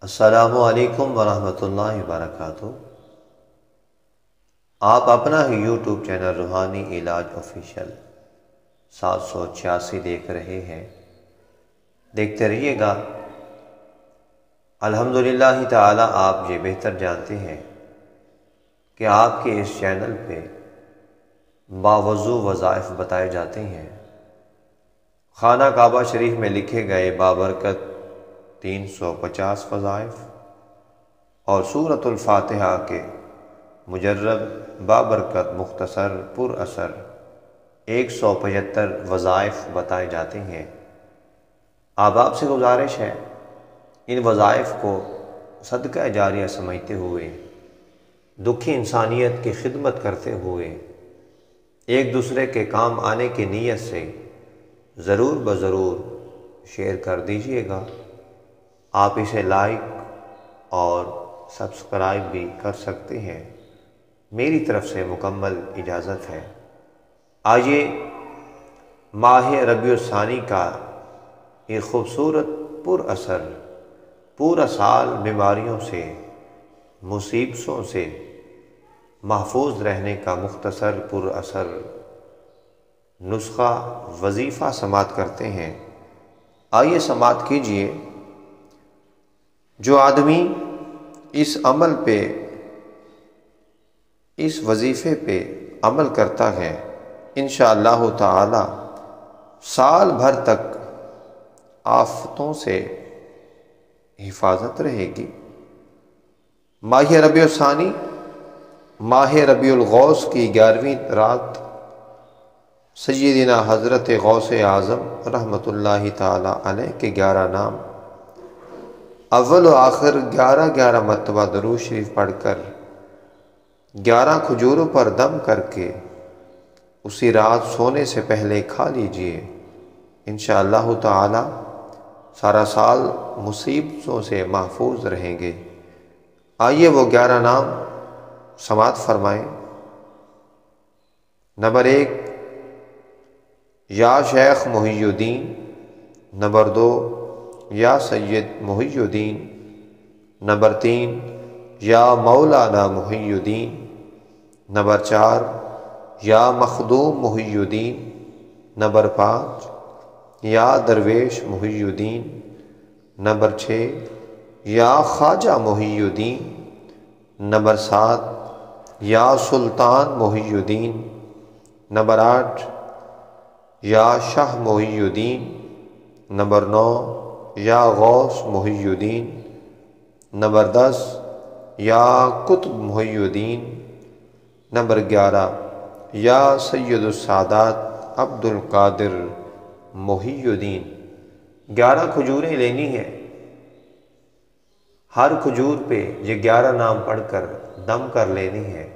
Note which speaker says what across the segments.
Speaker 1: السلام علیکم ورحمۃ اللہ وبرکاتہ۔ آپ اپنا ہی یوٹیوب چینل روحانی علاج آفیشیل 786 دیکھ رہے ہیں، دیکھتے رہیے گا۔ الحمدللہ تعالی آپ یہ بہتر جانتے ہیں کہ آپ کے اس چینل پہ باوضو وظائف بتائے جاتے ہیں۔ خانہ کعبہ شریف میں لکھے گئے بابرکت 350 وظائف اور سورۃ الفاتحہ کے مجرب بابرکت مختصر پر اثر 175 وظائف بتائے جاتے ہیں۔ آپ سے گزارش ہے، ان وظائف کو صدقہ جاریہ سمجھتے ہوئے، دکھی انسانیت کی خدمت کرتے ہوئے، ایک دوسرے کے کام آنے کی نیت سے ضرور بضرور شیئر کر دیجئے گا۔ آپ اسے لائک اور سبسکرائب بھی کر سکتے ہیں، میری طرف سے مکمل اجازت ہے۔ آئیے ماہ ربیع الثانی کا ایک خوبصورت پر اثر، پورا سال بیماریوں سے، مصیبتوں سے محفوظ رہنے کا مختصر پر اثر نسخہ وظیفہ سماعت کرتے ہیں۔ آئیے سماعت کیجئے۔ جو آدمی اس عمل پہ، اس وظیفے پہ عمل کرتا ہے، انشاءاللہ تعالی سال بھر تک آفتوں سے حفاظت رہے گی۔ ماہ ربیع الثانی، ماہ ربیع الغوث کی 11ویں رات، سیدنا حضرت غوث اعظم رحمۃ اللہ تعالی علیہ کے 11 نام، اول و آخر 11 مرتبہ درود شریف پڑھ کر 11 کھجوروں پر دم کر کے اسی رات سونے سے پہلے کھا لیجئے۔ انشاءاللہ تعالی سارا سال مصیبتوں سے محفوظ رہیں گے۔ آئیے وہ 11 نام سماعت فرمائیں۔ نمبر 1، یا شیخ محی الدین۔ نمبر 2، یا سید محی الدین۔ نمبر 3، یا مولانا محی الدین۔ نمبر 4، یا مخدوم محی الدین۔ نمبر 5، یا درویش محی الدین۔ نمبر 6، یا خواجہ محی الدین۔ نمبر 7، یا سلطان محی الدین۔ نمبر 8، یا شاہ محی الدین۔ نمبر 9، یا غوث محی الدین۔ نمبر 10، یا قطب محی الدین۔ نمبر 11، یا سید السادات عبد القادر محی الدین۔ 11 کھجوریں لینی ہیں۔ ہر کھجور پہ یہ 11 نام پڑھ کر دم کر لینی ہے۔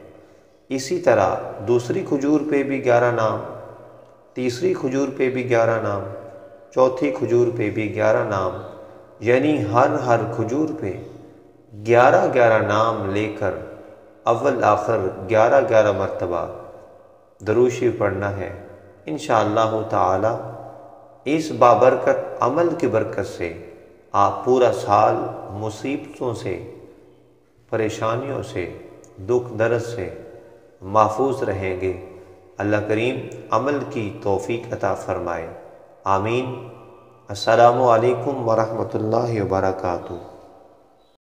Speaker 1: اسی طرح دوسری کھجور پہ بھی 11 نام، تیسری کھجور پہ بھی 11 نام، چوتھی کھجور پہ بھی 11 نام، یعنی ہر کھجور پہ 11 نام لے کر اول آخر 11 مرتبہ درود شریف پڑھنا ہے۔ انشاءاللہ تعالی اس بابرکت عمل کی برکت سے آپ پورا سال مصیبتوں سے، پریشانیوں سے، دکھ درد سے محفوظ رہیں گے۔ اللہ کریم عمل کی توفیق عطا فرمائے، آمین۔ السلام علیکم ورحمۃ اللہ وبرکاتہ۔